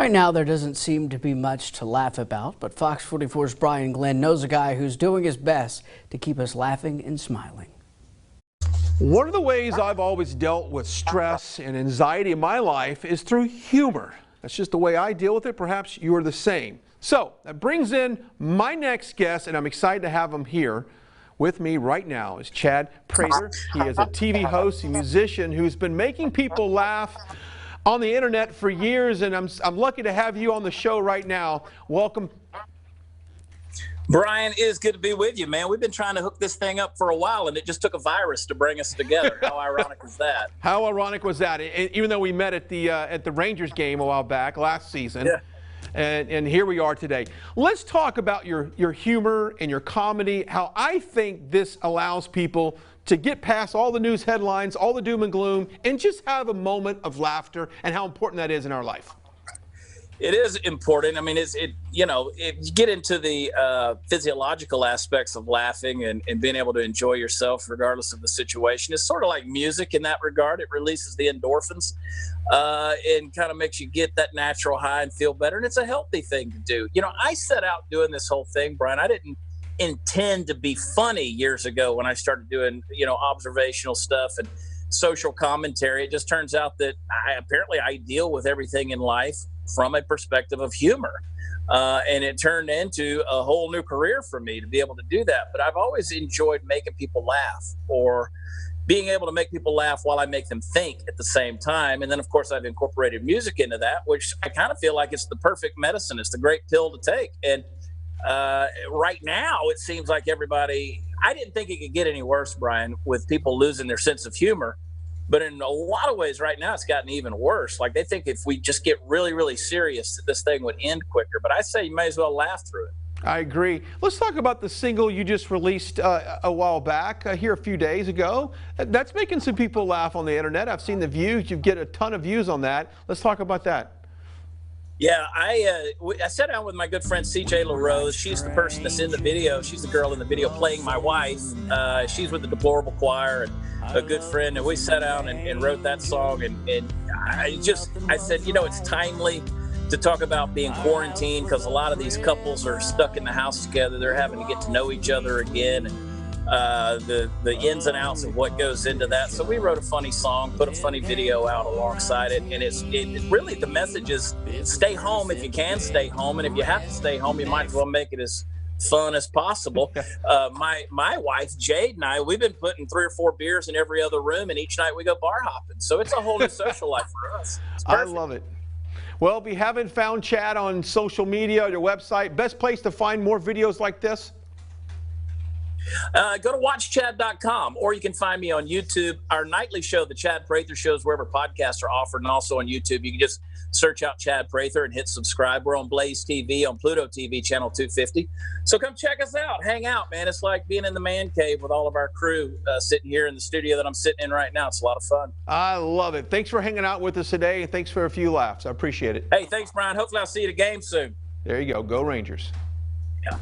Right now, there doesn't seem to be much to laugh about, but Fox 44's Brian Glenn knows a guy who's doing his best to keep us laughing and smiling. One of the ways I've always dealt with stress and anxiety in my life is through humor. That's just the way I deal with it. Perhaps you are the same. So that brings in my next guest, and I'm excited to have him here with me right now, is Chad Prather. He is a TV host and musician who's been making people laugh on the internet for years, and I'm lucky to have you on the show right now. Welcome. Brian, it is good to be with you, man. We've been trying to hook this thing up for a while, and it just took a virus to bring us together. How ironic is that? How ironic was that? Even though we met at the Rangers game a while back last season, yeah. And here we are today. Let's talk about your humor and your comedy, how I think this allows people to get past all the news headlines, all the doom and gloom, and just have a moment of laughter, and how important that is in our life. It is important. I mean, you get into the physiological aspects of laughing and being able to enjoy yourself regardless of the situation. It's sort of like music in that regard. It releases the endorphins and kind of makes you get that natural high and feel better. And it's a healthy thing to do. You know, I set out doing this whole thing, Brian. I didn't intend to be funny years ago when I started doing, observational stuff and social commentary. It just turns out that I deal with everything in life from a perspective of humor. And it turned into a whole new career for me to be able to do that. But I've always enjoyed making people laugh, or being able to make people laugh while I make them think at the same time. And then, of course, I've incorporated music into that, which I kind of feel like it's the perfect medicine. It's the great pill to take. And right now, it seems like everybody, I didn't think it could get any worse, Brian, with people losing their sense of humor. But in a lot of ways right now, it's gotten even worse. Like, they think if we just get really, really serious, that this thing would end quicker. But I say you may as well laugh through it. I agree. Let's talk about the single you just released a while back, here a few days ago. That's making some people laugh on the internet. I've seen the views. You get a ton of views on that. Let's talk about that. Yeah, I sat down with my good friend CJ LaRose. She's the person that's in the video. She's the girl in the video playing my wife. She's with the Deplorable Choir, and a good friend. And we sat down and wrote that song. And I said, it's timely to talk about being quarantined, because a lot of these couples are stuck in the house together. They're having to get to know each other again, and the ins and outs of what goes into that. So we wrote a funny song, put a funny video out alongside it, and it really, the message is stay home if you can stay home, and if you have to stay home, you might as well make it as fun as possible. My wife Jade and we've been putting 3 or 4 beers in every other room, and each night we go bar hopping. So it's a whole new social life for us. I love it. Well, if you haven't found Chad on social media or your website, best place to find more videos like this? Go to watchchad.com, or you can find me on YouTube. Our nightly show, the Chad Prather Show, is wherever podcasts are offered, and also on YouTube. You can just search out Chad Prather and hit subscribe. We're on Blaze TV, on Pluto TV, channel 250. So come check us out. Hang out, man. It's like being in the man cave with all of our crew sitting here in the studio that I'm sitting in right now. It's a lot of fun. I love it. Thanks for hanging out with us today, and thanks for a few laughs. I appreciate it. Hey, thanks, Brian. Hopefully I'll see you at a game soon. There you go. Go Rangers. Yeah.